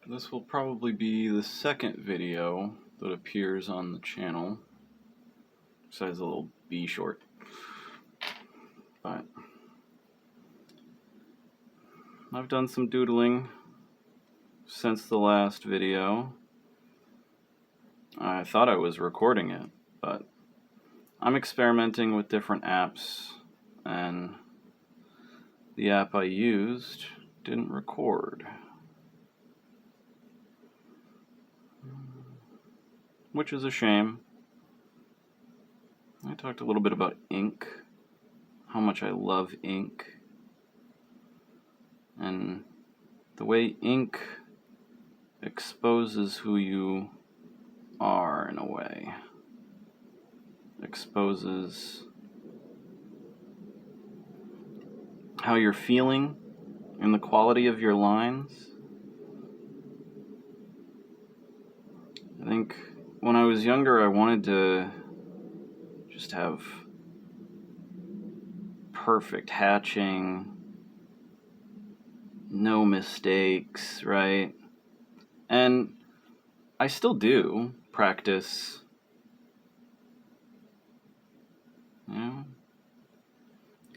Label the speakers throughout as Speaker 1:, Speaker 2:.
Speaker 1: This will probably be the second video that appears on the channel, besides a little B short. But I've done some doodling since the last video. I thought I was recording it, but I'm experimenting with different apps, and the app I used didn't record, which is a shame. I talked a little bit about ink, how much I love ink, and the way ink exposes who you are in a way. Exposes how you're feeling and the quality of your lines. I think when I was younger, I wanted to just have perfect hatching, no mistakes, right? And I still do practice,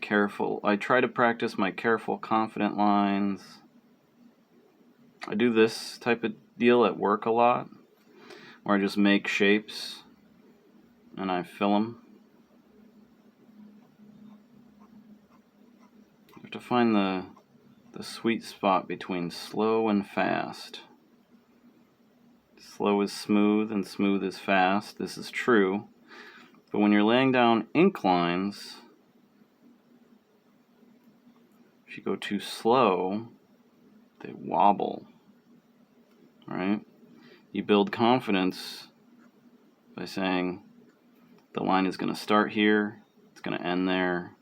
Speaker 1: careful. I try to practice my careful, confident lines. I do this type of deal at work a lot, where I just make shapes and I fill them. You have to find the sweet spot between slow and fast. Slow is smooth and smooth is fast. This is true. But when you're laying down ink lines, if you go too slow, they wobble, right? You build confidence by saying, the line is going to start here, it's going to end there,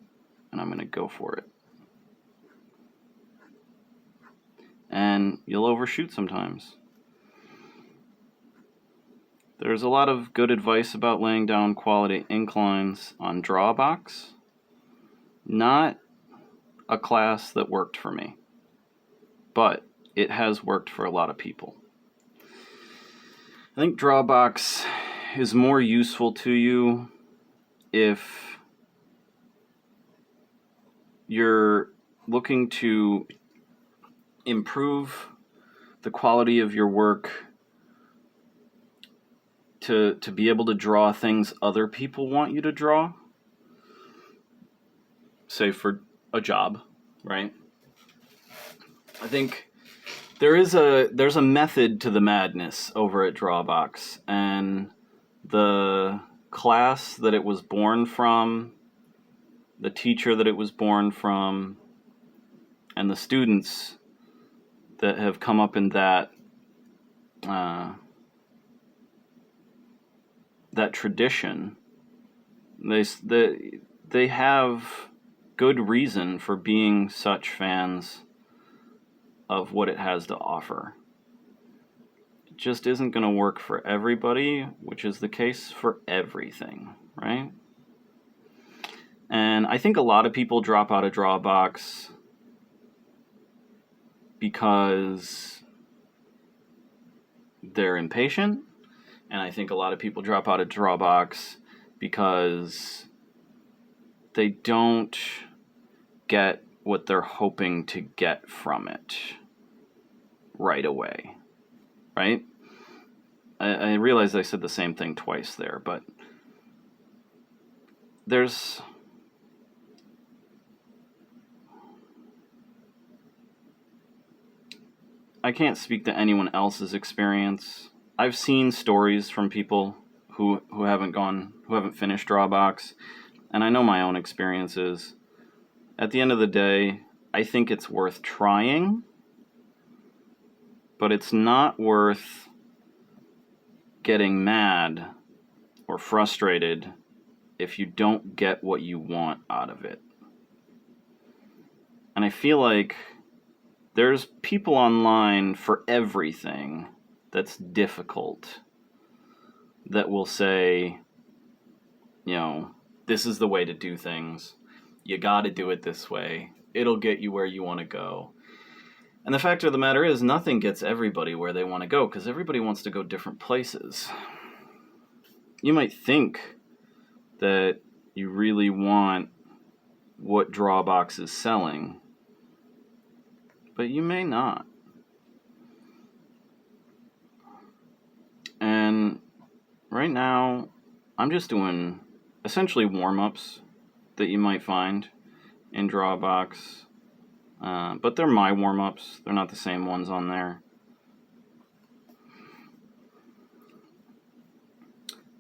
Speaker 1: and I'm going to go for it. And you'll overshoot sometimes. There's a lot of good advice about laying down quality ink lines on Drawbox. Not a class that worked for me, but it has worked for a lot of people. I think Drawbox is more useful to you if you're looking to improve the quality of your work, to be able to draw things other people want you to draw, say for a job, right? I think there's a method to the madness over at Drawbox, and the class that it was born from, the teacher that it was born from, and the students that have come up in that tradition, they have good reason for being such fans of what it has to offer. It just isn't going to work for everybody, which is the case for everything, right? And I think a lot of people drop out of Drawbox because they're impatient. And I think a lot of people drop out of Drawbox because they don't get what they're hoping to get from it right away, right? I realize I said the same thing twice there, but I can't speak to anyone else's experience. I've seen stories from people who haven't finished Drawbox, and I know my own experiences. At the end of the day, I think it's worth trying, but it's not worth getting mad or frustrated if you don't get what you want out of it. And I feel like there's people online for everything that's difficult that will say, this is the way to do things. You got to do it this way. It'll get you where you want to go. And the fact of the matter is, nothing gets everybody where they want to go, because everybody wants to go different places. You might think that you really want what Drawbox is selling, but you may not. And right now, I'm just doing essentially warm-ups that you might find in Drawbox. But they're my warm-ups. They're not the same ones on there.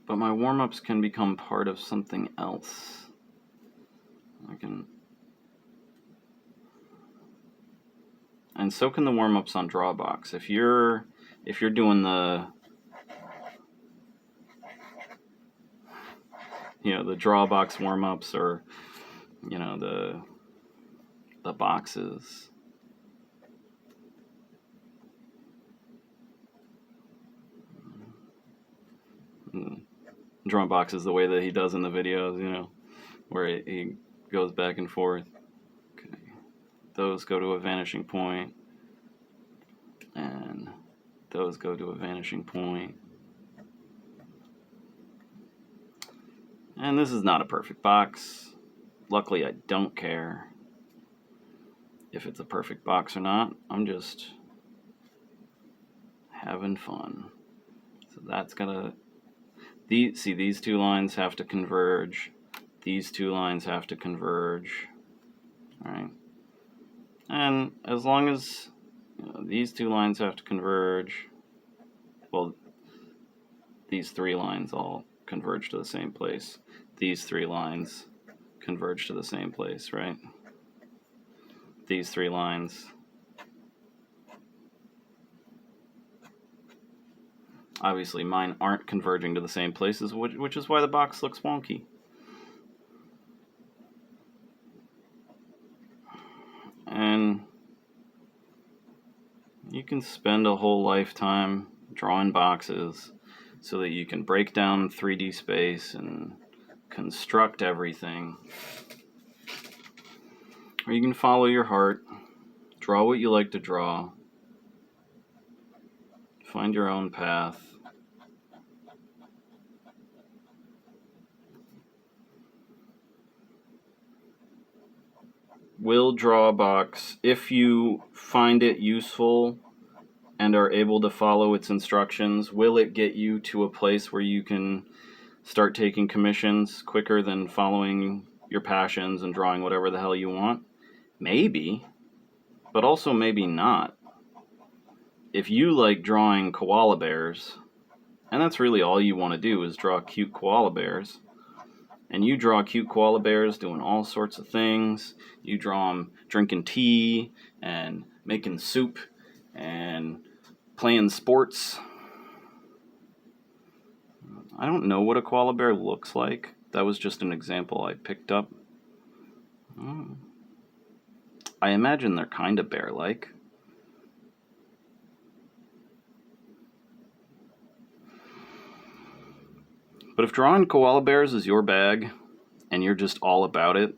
Speaker 1: But my warm-ups can become part of something else. And so can the warm-ups on Drawbox. If you're doing the the Drawbox warm-ups, or the boxes. Drawing boxes the way that he does in the videos, where he goes back and forth. Okay. Those go to a vanishing point, and those go to a vanishing point. And this is not a perfect box. Luckily, I don't care if it's a perfect box or not. I'm just having fun. So that's gonna... these two lines have to converge. These two lines have to converge. All right. And as long as these two lines have to converge, well, these three lines all converge to the same place. These three lines converge to the same place, right? These three lines. Obviously, mine aren't converging to the same places, which is why the box looks wonky. And you can spend a whole lifetime drawing boxes so that you can break down 3D space and construct everything. Or you can follow your heart, draw what you like to draw, find your own path. Will Drawbox, if you find it useful and are able to follow its instructions, will it get you to a place where you can start taking commissions quicker than following your passions and drawing whatever the hell you want? Maybe, but also maybe not. If you like drawing koala bears, and that's really all you want to do is draw cute koala bears, and you draw cute koala bears doing all sorts of things. You draw them drinking tea and making soup and playing sports. I don't know what a koala bear looks like. That was just an example I picked up. I imagine they're kind of bear-like. But if drawing koala bears is your bag, and you're just all about it,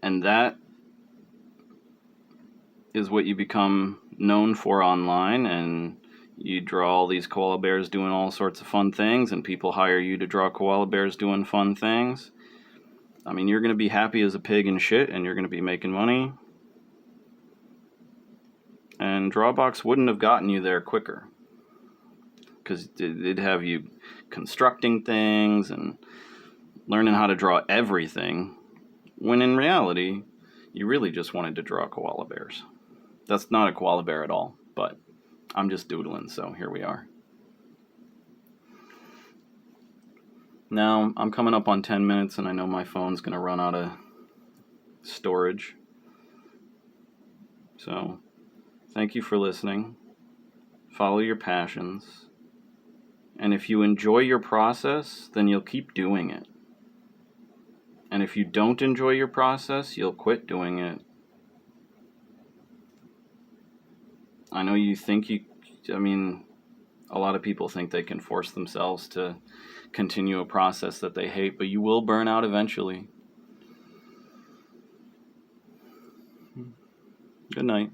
Speaker 1: and that is what you become known for online, and you draw all these koala bears doing all sorts of fun things, and people hire you to draw koala bears doing fun things, I mean, you're going to be happy as a pig in shit, and you're going to be making money. And Drawbox wouldn't have gotten you there quicker, because it'd have you constructing things and learning how to draw everything, when in reality, you really just wanted to draw koala bears. That's not a koala bear at all, but I'm just doodling, so here we are. Now, I'm coming up on 10 minutes, and I know my phone's going to run out of storage. So, thank you for listening. Follow your passions. And if you enjoy your process, then you'll keep doing it. And if you don't enjoy your process, you'll quit doing it. I know you think a lot of people think they can force themselves to continue a process that they hate, but you will burn out eventually. Good night.